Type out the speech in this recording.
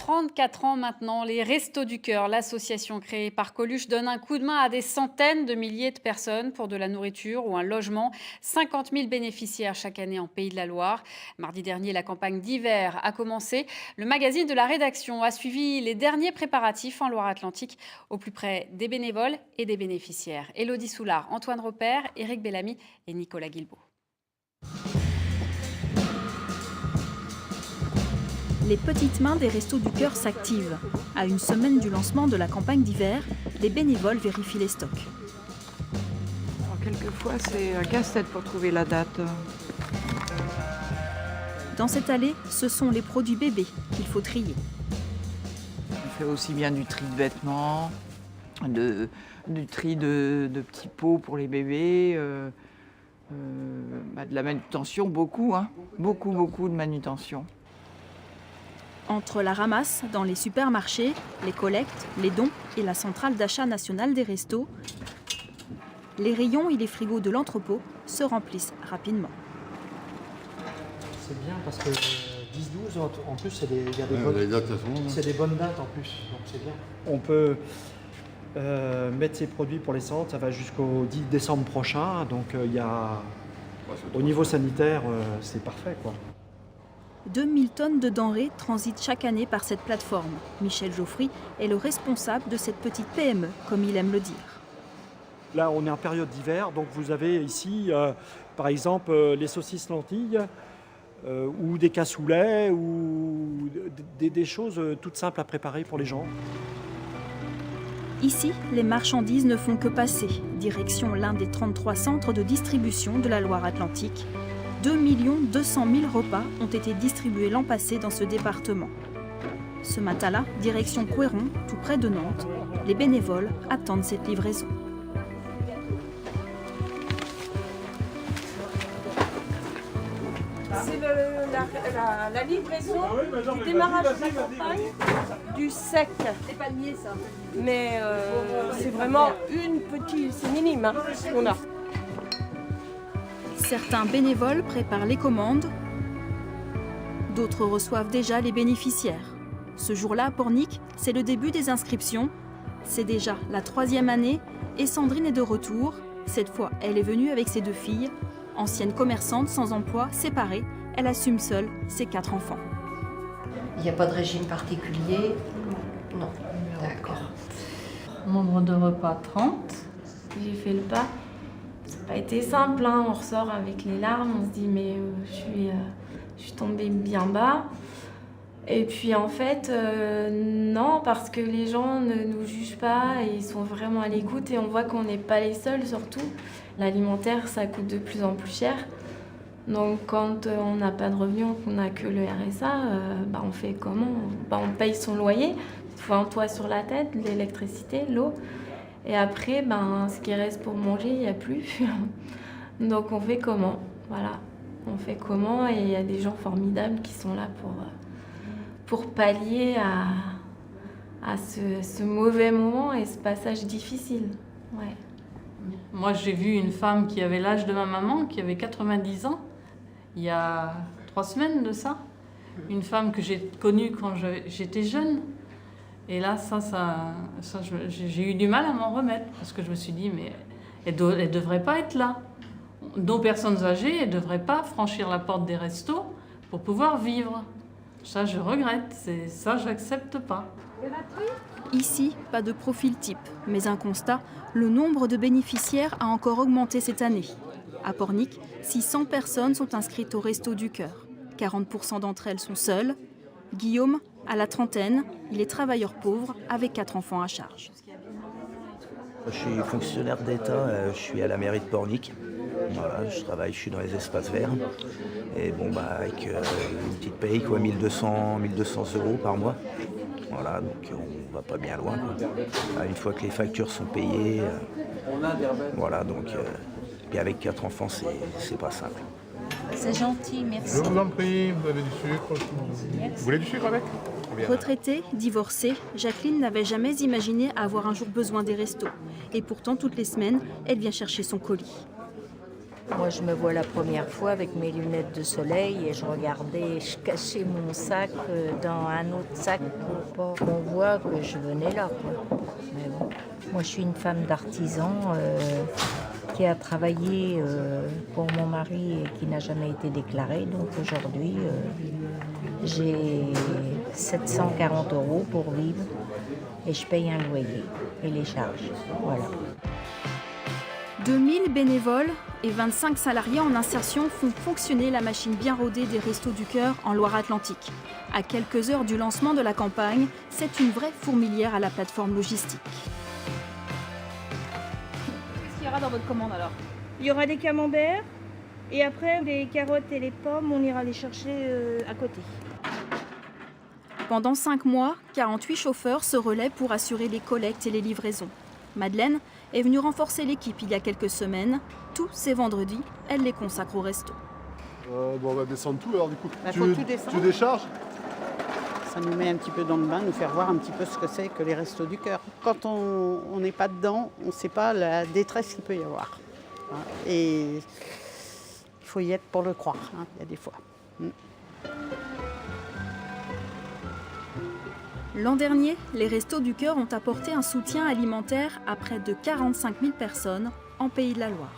34 ans maintenant, les Restos du Cœur, l'association créée par Coluche, donne un coup de main à des centaines de milliers de personnes pour de la nourriture ou un logement. 50 000 bénéficiaires chaque année en Pays de la Loire. Mardi dernier, la campagne d'hiver a commencé. Le magazine de la rédaction a suivi les derniers préparatifs en Loire-Atlantique, au plus près des bénévoles et des bénéficiaires. Élodie Soulard, Antoine Repère, Éric Bellamy et Nicolas Guilbault. Les petites mains des Restos du Cœur s'activent. À une semaine du lancement de la campagne d'hiver, les bénévoles vérifient les stocks. Alors, quelquefois, c'est un casse-tête pour trouver la date. Dans cette allée, ce sont les produits bébés qu'il faut trier. On fait aussi bien du tri de vêtements, du tri de petits pots pour les bébés, de la manutention, beaucoup, hein. Beaucoup de manutention. Entre la ramasse dans les supermarchés, les collectes, les dons et la centrale d'achat nationale des restos, les rayons et les frigos de l'entrepôt se remplissent rapidement. C'est bien parce que 10-12, en plus, c'est des bonnes dates en plus, donc c'est bien. On peut mettre ces produits pour les centres, ça va jusqu'au 10 décembre prochain, donc au niveau sanitaire, c'est parfait, quoi. 2000 tonnes de denrées transitent chaque année par cette plateforme. Michel Geoffry est le responsable de cette petite PME, comme il aime le dire. Là, on est en période d'hiver, donc vous avez ici, par exemple, les saucisses lentilles, ou des cassoulets, ou des choses toutes simples à préparer pour les gens. Ici, les marchandises ne font que passer. Direction l'un des 33 centres de distribution de la Loire-Atlantique. 2 200 000 repas ont été distribués l'an passé dans ce département. Ce matin-là, direction Couëron, tout près de Nantes, les bénévoles attendent cette livraison. C'est la livraison du démarrage de la campagne, du sec. C'est pas nier ça. Mais c'est vraiment c'est minime hein, ce qu'on a. Certains bénévoles préparent les commandes, d'autres reçoivent déjà les bénéficiaires. Ce jour-là, à Pornic, c'est le début des inscriptions. C'est déjà la 3e année et Sandrine est de retour. Cette fois, elle est venue avec ses 2 filles. Ancienne commerçante sans emploi, séparée, elle assume seule ses 4 enfants. Il n'y a pas de régime particulier? Non. D'accord. Nombre de repas 30. J'ai fait le pas. Ça n'a pas été simple, hein. On ressort avec les larmes, on se dit mais je suis tombée bien bas. Et puis en fait, non, parce que les gens ne nous jugent pas et ils sont vraiment à l'écoute et on voit qu'on n'est pas les seuls surtout. L'alimentaire, ça coûte de plus en plus cher. Donc quand on n'a pas de revenus, qu'on n'a que le RSA, on fait comment? On paye son loyer, il faut un toit sur la tête, l'électricité, l'eau. Et après, ce qui reste pour manger, il n'y a plus. Donc on fait comment? Voilà, on fait comment? Et il y a des gens formidables qui sont là pour pallier à ce mauvais moment et ce passage difficile. Ouais. Moi, j'ai vu une femme qui avait l'âge de ma maman, qui avait 90 ans, il y a 3 semaines de ça. Une femme que j'ai connue quand j'étais jeune. Et là, j'ai eu du mal à m'en remettre, parce que je me suis dit, mais elle ne devrait pas être là. Nos personnes âgées, elles ne devraient pas franchir la porte des restos pour pouvoir vivre. Ça, je regrette. Ça, je n'accepte pas. Ici, pas de profil type, mais un constat, le nombre de bénéficiaires a encore augmenté cette année. À Pornic, 600 personnes sont inscrites au Resto du Cœur. 40% d'entre elles sont seules. Guillaume, à la trentaine, il est travailleur pauvre avec 4 enfants à charge. Je suis fonctionnaire d'État, je suis à la mairie de Pornic. Voilà, je suis dans les espaces verts. Et avec une petite paye, 1200 € par mois. Voilà, donc on va pas bien loin. Une fois que les factures sont payées, voilà, donc puis avec 4 enfants, c'est pas simple. C'est gentil, merci. Je vous en prie, vous avez du sucre. Vous voulez du sucre avec? Retraitée, divorcée, Jacqueline n'avait jamais imaginé avoir un jour besoin des restos. Et pourtant, toutes les semaines, elle vient chercher son colis. Moi, je me vois la première fois avec mes lunettes de soleil et je regardais, je cachais mon sac dans un autre sac pour pas qu'on voit que je venais là, quoi. Mais bon, moi, je suis une femme d'artisan qui a travaillé pour mon mari et qui n'a jamais été déclarée. Donc aujourd'hui, j'ai 740 € pour vivre et je paye un loyer et les charges. Voilà. 2000 bénévoles et 25 salariés en insertion font fonctionner la machine bien rodée des Restos du Cœur en Loire-Atlantique. À quelques heures du lancement de la campagne, c'est une vraie fourmilière à la plateforme logistique. Qu'est-ce qu'il y aura dans votre commande alors? Il y aura des camemberts et après les carottes et les pommes, on ira les chercher à côté. Pendant 5 mois, 48 chauffeurs se relaient pour assurer les collectes et les livraisons. Madeleine est venue renforcer l'équipe il y a quelques semaines. Tous ces vendredis, elle les consacre au resto. Bon, on va descendre tout alors du coup. Faut tout descendre. Tu décharges? Ça nous met un petit peu dans le bain, nous faire voir un petit peu ce que c'est que les Restos du Cœur. Quand on n'est pas dedans, on ne sait pas la détresse qu'il peut y avoir. Et il faut y être pour le croire, il y a des fois. L'an dernier, les Restos du Cœur ont apporté un soutien alimentaire à près de 45 000 personnes en Pays de la Loire.